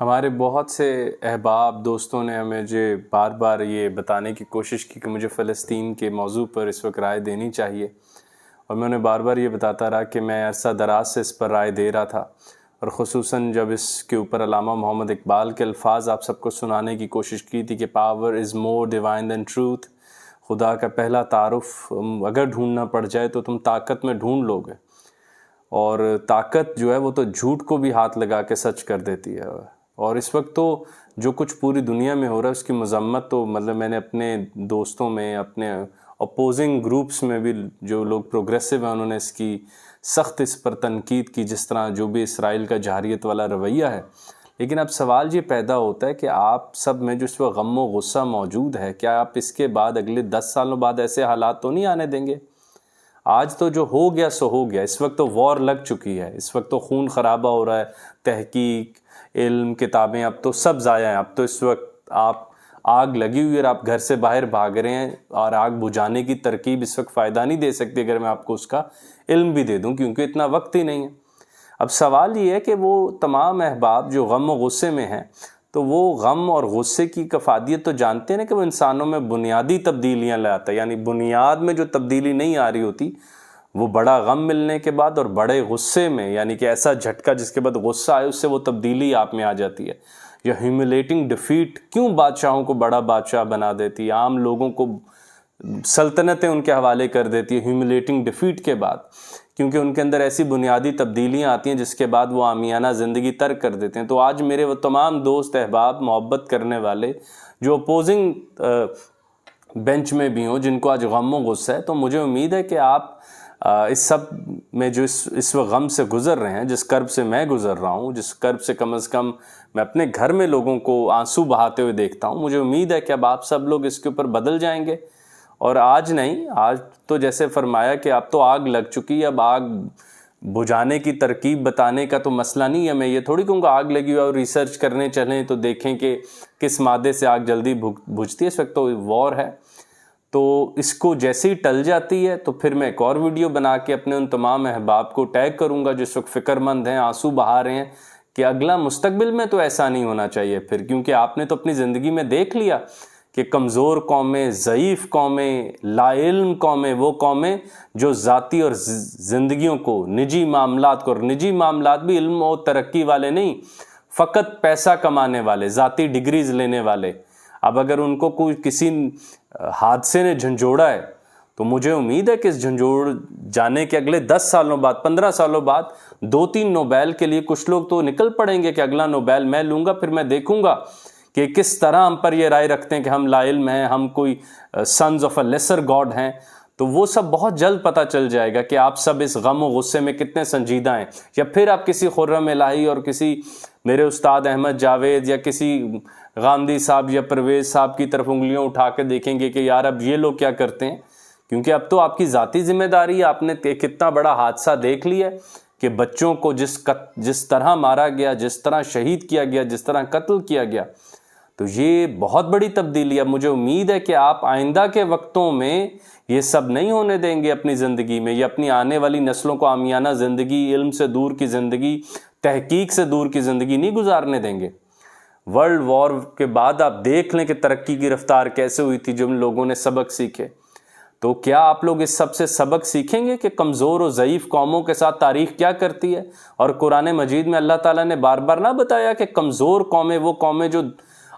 ہمارے بہت سے احباب دوستوں نے مجھے بار بار یہ بتانے کی کوشش کی کہ مجھے فلسطین کے موضوع پر اس وقت رائے دینی چاہیے، اور میں انہیں بار بار یہ بتاتا رہا کہ میں عرصہ دراز سے اس پر رائے دے رہا تھا، اور خصوصاً جب اس کے اوپر علامہ محمد اقبال کے الفاظ آپ سب کو سنانے کی کوشش کی تھی کہ power is more divine than truth, خدا کا پہلا تعارف اگر ڈھونڈنا پڑ جائے تو تم طاقت میں ڈھونڈ لو گے، اور طاقت جو ہے وہ تو جھوٹ کو بھی ہاتھ لگا کے سچ کر دیتی ہے۔ اور اس وقت تو جو کچھ پوری دنیا میں ہو رہا ہے اس کی مذمت تو میں نے اپنے دوستوں میں، اپنے اپوزنگ گروپس میں بھی جو لوگ پروگریسو ہیں انہوں نے اس کی سخت اس پر تنقید کی، جس طرح جو بھی اسرائیل کا جارحیت والا رویہ ہے۔ لیکن اب سوال یہ پیدا ہوتا ہے کہ آپ سب میں جو اس وقت غم و غصہ موجود ہے، کیا آپ اس کے بعد اگلے 10 سالوں بعد ایسے حالات تو نہیں آنے دیں گے؟ آج تو جو ہو گیا سو ہو گیا، اس وقت تو وار لگ چکی ہے، اس وقت تو خون خرابہ ہو رہا ہے، تحقیق، علم، کتابیں، اب تو سب ضائع ہیں۔ اب تو اس وقت آپ آگ لگی ہوئی اور آپ گھر سے باہر بھاگ رہے ہیں، اور آگ بجھانے کی ترکیب اس وقت فائدہ نہیں دے سکتی اگر میں آپ کو اس کا علم بھی دے دوں، کیونکہ اتنا وقت ہی نہیں ہے۔ اب سوال یہ ہے کہ وہ تمام احباب جو غم و غصے میں ہیں، تو وہ غم اور غصے کی کفادیت تو جانتے ہیں کہ وہ انسانوں میں بنیادی تبدیلیاں لاتا ہے، یعنی بنیاد میں جو تبدیلی نہیں آ رہی ہوتی وہ بڑا غم ملنے کے بعد اور بڑے غصے میں، یعنی کہ ایسا جھٹکا جس کے بعد غصہ آئے اس سے وہ تبدیلی آپ میں آ جاتی ہے۔ یا ہیوملیٹنگ ڈیفیٹ کیوں بادشاہوں کو بڑا بادشاہ بنا دیتی ہے، عام لوگوں کو سلطنتیں ان کے حوالے کر دیتی ہے ہیوملیٹنگ ڈیفیٹ کے بعد، کیونکہ ان کے اندر ایسی بنیادی تبدیلیاں آتی ہیں جس کے بعد وہ عامیانہ زندگی ترک کر دیتے ہیں۔ تو آج میرے وہ تمام دوست احباب، محبت کرنے والے جو اپوزنگ بینچ میں بھی ہوں، جن کو آج غم و غصہ ہے، تو مجھے امید ہے کہ آپ اس سب میں جو اس وقت غم سے گزر رہے ہیں، جس کرب سے میں گزر رہا ہوں، جس کرب سے کم از کم میں اپنے گھر میں لوگوں کو آنسو بہاتے ہوئے دیکھتا ہوں، مجھے امید ہے کہ اب آپ سب لوگ اس کے اوپر بدل جائیں گے۔ اور آج نہیں، آج تو جیسے فرمایا کہ اب تو آگ لگ چکی ہے، اب آگ بجھانے کی ترکیب بتانے کا تو مسئلہ نہیں ہے۔ میں یہ تھوڑی کہوں گا آگ لگی ہوئی اور ریسرچ کرنے چلیں تو دیکھیں کہ کس مادے سے آگ جلدی بجھتی ہے۔ اس وقت تو وار ہے، تو اس کو جیسے ہی ٹل جاتی ہے تو پھر میں ایک اور ویڈیو بنا کے اپنے ان تمام احباب کو ٹیگ کروں گا جو اس وقت فکر مند ہیں، آنسو بہا رہے ہیں کہ اگلا مستقبل میں تو ایسا نہیں ہونا چاہیے پھر، کیونکہ آپ نے تو اپنی زندگی میں دیکھ لیا کہ کمزور قومیں، ضعیف قومیں، لا علم قومیں، وہ قومیں جو ذاتی اور زندگیوں کو، نجی معاملات کو، اور نجی معاملات بھی علم و ترقی والے نہیں، فقط پیسہ کمانے والے، ذاتی ڈگریز لینے والے، اب اگر ان کو کوئی کسی حادثے نے جھنجھوڑا ہے تو مجھے امید ہے کہ اس جھنجھوڑ جانے کے اگلے 10 سالوں بعد، 15 سالوں بعد 2-3 نوبیل کے لیے کچھ لوگ تو نکل پڑیں گے کہ اگلا نوبیل میں لوں گا۔ پھر میں دیکھوں گا کہ کس طرح ہم پر یہ رائے رکھتے ہیں کہ ہم لا علم ہیں، ہم کوئی sons of a lesser god ہیں، تو وہ سب بہت جلد پتہ چل جائے گا کہ آپ سب اس غم و غصے میں کتنے سنجیدہ ہیں۔ یا پھر آپ کسی خرم الہی اور کسی میرے استاد احمد جاوید یا کسی غامدی صاحب یا پرویز صاحب کی طرف انگلیاں اٹھا کے دیکھیں گے کہ یار اب یہ لوگ کیا کرتے ہیں، کیونکہ اب تو آپ کی ذاتی ذمہ داری ہے۔ آپ نے کتنا بڑا حادثہ دیکھ لیا کہ بچوں کو جس طرح مارا گیا، جس طرح شہید کیا گیا، جس طرح قتل کیا گیا، تو یہ بہت بڑی تبدیلی ہے۔ مجھے امید ہے کہ آپ آئندہ کے وقتوں میں یہ سب نہیں ہونے دیں گے اپنی زندگی میں، یا اپنی آنے والی نسلوں کو عامیانہ زندگی، علم سے دور کی زندگی، تحقیق سے دور کی زندگی نہیں گزارنے دیں گے۔ ورلڈ وار کے بعد آپ دیکھ لیں کہ ترقی کی رفتار کیسے ہوئی تھی، جن لوگوں نے سبق سیکھے۔ تو کیا آپ لوگ اس سب سے سبق سیکھیں گے کہ کمزور و ضعیف قوموں کے ساتھ تاریخ کیا کرتی ہے؟ اور قرآن مجید میں اللہ تعالیٰ نے بار بار نہ بتایا کہ کمزور قومیں وہ قومیں جو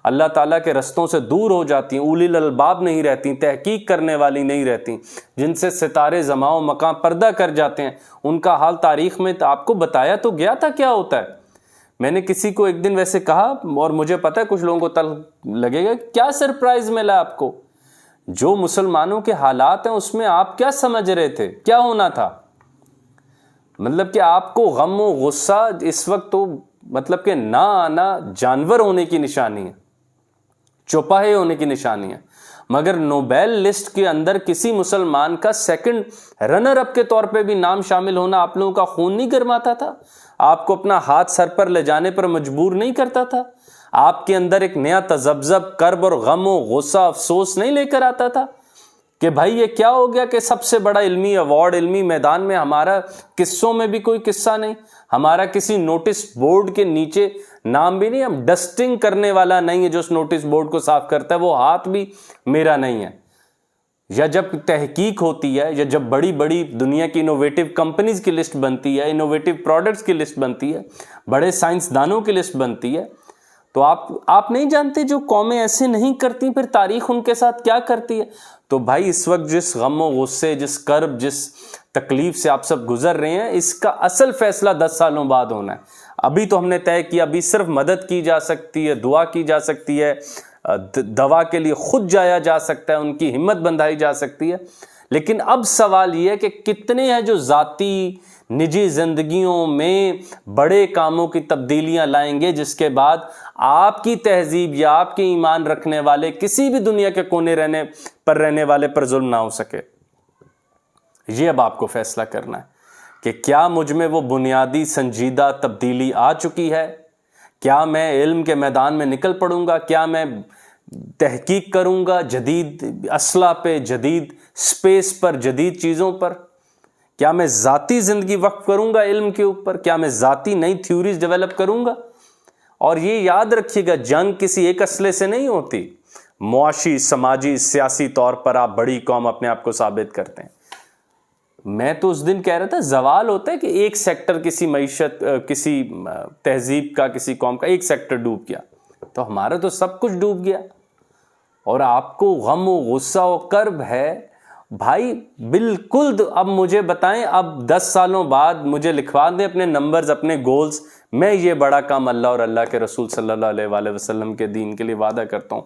اللہ تعالیٰ کے رستوں سے دور ہو جاتی ہیں، اولی الالباب نہیں رہتی، تحقیق کرنے والی نہیں رہتی، جن سے ستارے زماں و مکان پردہ کر جاتے ہیں، ان کا حال تاریخ میں آپ کو بتایا تو گیا تھا کیا ہوتا ہے۔ میں نے کسی کو ایک دن ویسے کہا، اور مجھے پتہ ہے کچھ لوگوں کو تل لگے گا، کیا سرپرائز ملا آپ کو؟ جو مسلمانوں کے حالات ہیں اس میں آپ کیا سمجھ رہے تھے، کیا ہونا تھا؟ مطلب کہ آپ کو غم و غصہ اس وقت تو مطلب کہ نہ آنا جانور ہونے کی نشانی ہے، چوپاہے ہونے کی نشانی ہے۔ مگر نوبیل لسٹ کے اندر کسی مسلمان کا سیکنڈ رنر اپ کے طور پہ بھی نام شامل ہونا آپ لوگوں کا خون نہیں گرماتا تھا؟ آپ کو اپنا ہاتھ سر پر لے جانے پر مجبور نہیں کرتا تھا؟ آپ کے اندر ایک نیا تذبذب، کرب اور غم و غصہ، افسوس نہیں لے کر آتا تھا کہ بھائی یہ کیا ہو گیا کہ سب سے بڑا علمی ایوارڈ، علمی میدان میں ہمارا قصوں میں بھی کوئی قصہ نہیں، ہمارا کسی نوٹس بورڈ کے نیچے نام بھی نہیں, ہم ڈسٹنگ کرنے والا نہیں ہے جو اس نوٹس بورڈ کو صاف کرتا ہے, وہ ہاتھ بھی میرا نہیں ہے. یا جب تحقیق ہوتی ہے, یا جب بڑی بڑی دنیا کی انوویٹو کمپنیز کی لسٹ بنتی ہے, انوویٹو پروڈکٹس کی لسٹ بنتی ہے, بڑے سائنسدانوں کی لسٹ بنتی ہے, تو آپ نہیں جانتے جو قومیں ایسے نہیں کرتی پھر تاریخ ان کے ساتھ کیا کرتی ہے. تو بھائی اس وقت جس غم و غصے, جس کرب, جس تکلیف سے آپ سب گزر رہے ہیں, اس کا اصل فیصلہ 10 سالوں بعد ہونا ہے. ابھی تو ہم نے طے کیا, ابھی صرف مدد کی جا سکتی ہے, دعا کی جا سکتی ہے, دوا کے لیے خود جایا جا سکتا ہے, ان کی ہمت بندھائی جا سکتی ہے. لیکن اب سوال یہ ہے کہ کتنے ہیں جو ذاتی نجی زندگیوں میں بڑے کاموں کی تبدیلیاں لائیں گے جس کے بعد آپ کی تہذیب یا آپ کے ایمان رکھنے والے کسی بھی دنیا کے کونے رہنے والے پر ظلم نہ ہو سکے. یہ اب آپ کو فیصلہ کرنا ہے کہ کیا مجھ میں وہ بنیادی سنجیدہ تبدیلی آ چکی ہے, کیا میں علم کے میدان میں نکل پڑوں گا, کیا میں تحقیق کروں گا جدید اسلحہ پہ, جدید سپیس پر, جدید چیزوں پر, کیا میں ذاتی زندگی وقف کروں گا علم کے اوپر, کیا میں ذاتی نئی تھیوریز ڈیولپ کروں گا. اور یہ یاد رکھیے گا, جنگ کسی ایک اسلحے سے نہیں ہوتی. معاشی, سماجی, سیاسی طور پر آپ بڑی قوم اپنے آپ کو ثابت کرتے ہیں. میں تو اس دن کہہ رہا تھا زوال ہوتا ہے کہ ایک سیکٹر کسی معیشت, کسی تہذیب کا, کسی قوم کا ایک سیکٹر ڈوب گیا, تو ہمارا تو سب کچھ ڈوب گیا. اور آپ کو غم و غصہ و کرب ہے بھائی, بالکل. اب مجھے بتائیں, اب 10 سالوں بعد مجھے لکھوا دیں اپنے نمبرز, اپنے گولز. میں یہ بڑا کام اللہ اور اللہ کے رسول صلی اللہ علیہ وآلہ وسلم کے دین کے لیے وعدہ کرتا ہوں,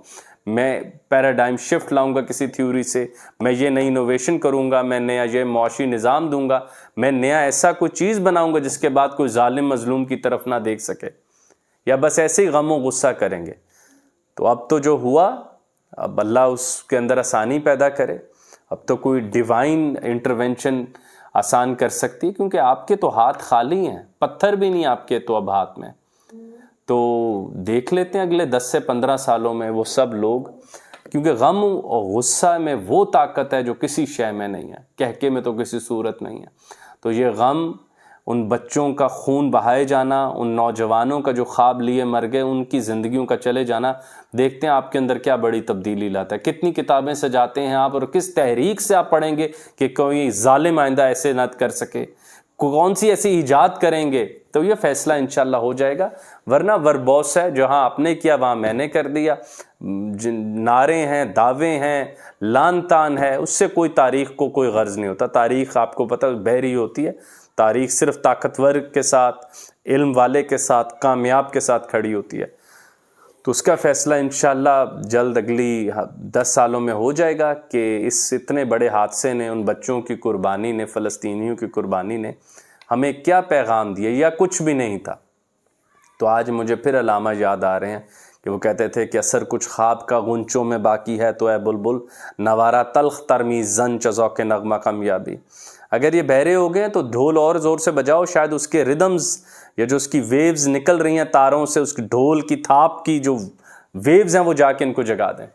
میں پیراڈائم شفٹ لاؤں گا کسی تھیوری سے, میں یہ نئی انوویشن کروں گا, میں نیا یہ معاشی نظام دوں گا, میں نیا ایسا کوئی چیز بناؤں گا جس کے بعد کوئی ظالم مظلوم کی طرف نہ دیکھ سکے, یا بس ایسے ہی غم و غصہ کریں گے. تو اب تو جو ہوا, اب اللہ اس کے اندر آسانی پیدا کرے. اب تو کوئی ڈیوائن انٹرونشن آسان کر سکتی ہے, کیونکہ آپ کے تو ہاتھ خالی ہیں, پتھر بھی نہیں آپ کے تو اب ہاتھ میں. تو دیکھ لیتے ہیں اگلے 10 سے 15 سالوں میں وہ سب لوگ, کیونکہ غم اور غصہ میں وہ طاقت ہے جو کسی شے میں نہیں ہے, کہکے میں تو کسی صورت نہیں ہے. تو یہ غم, ان بچوں کا خون بہائے جانا, ان نوجوانوں کا جو خواب لیے مر گئے, ان کی زندگیوں کا چلے جانا, دیکھتے ہیں آپ کے اندر کیا بڑی تبدیلی لاتا ہے. کتنی کتابیں سجاتے ہیں آپ, اور کس تحریک سے آپ پڑھیں گے کہ کوئی ظالم آئندہ ایسے نہ کر سکے, کون سی ایسی ایجاد کریں گے. تو یہ فیصلہ انشاءاللہ ہو جائے گا. ورنہ وربوس ہے, جہاں آپ نے کیا وہاں میں نے کر دیا, نعرے ہیں, دعوے ہیں, لان تان ہے, اس سے کوئی تاریخ کو کوئی غرض نہیں ہوتا. تاریخ آپ کو پتہ بحری ہوتی ہے. تاریخ صرف طاقتور کے ساتھ, علم والے کے ساتھ, کامیاب کے ساتھ کھڑی ہوتی ہے. تو اس کا فیصلہ انشاءاللہ جلد اگلی 10 سالوں میں ہو جائے گا کہ اس اتنے بڑے حادثے نے, ان بچوں کی قربانی نے, فلسطینیوں کی قربانی نے ہمیں کیا پیغام دیا, یا کچھ بھی نہیں تھا. تو آج مجھے پھر علامہ یاد آ رہے ہیں کہ وہ کہتے تھے کہ اثر کچھ خواب کا غنچوں میں باقی ہے, تو اے بلبل نوارا تلخ ترمیز زن چذوق نغمہ کمیابی. اگر یہ بہرے ہو گئے تو ڈھول اور زور سے بجاؤ, شاید اس کے ردمز یا جو اس کی ویوز نکل رہی ہیں تاروں سے, اس کی ڈھول کی تھاپ کی جو ویوز ہیں وہ جا کے ان کو جگا دیں.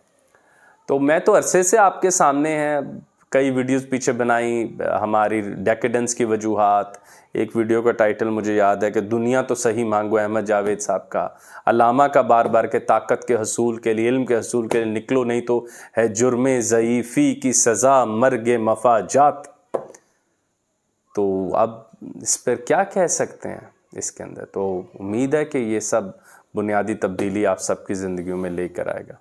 تو میں تو عرصے سے آپ کے سامنے ہیں, کئی ویڈیوز پیچھے بنائی, ہماری ڈیکیڈنس کی وجوہات. ایک ویڈیو کا ٹائٹل مجھے یاد ہے کہ دنیا تو صحیح مانگو, احمد جاوید صاحب کا. علامہ کا بار بار کہ طاقت کے حصول کے لیے, علم کے حصول کے لیے نکلو, نہیں تو ہے جرم ضعیفی کی سزا مرگ مفاجات. تو اب اس پر کیا کہہ سکتے ہیں اس کے اندر. تو امید ہے کہ یہ سب بنیادی تبدیلی آپ سب کی زندگیوں میں لے کر آئے گا.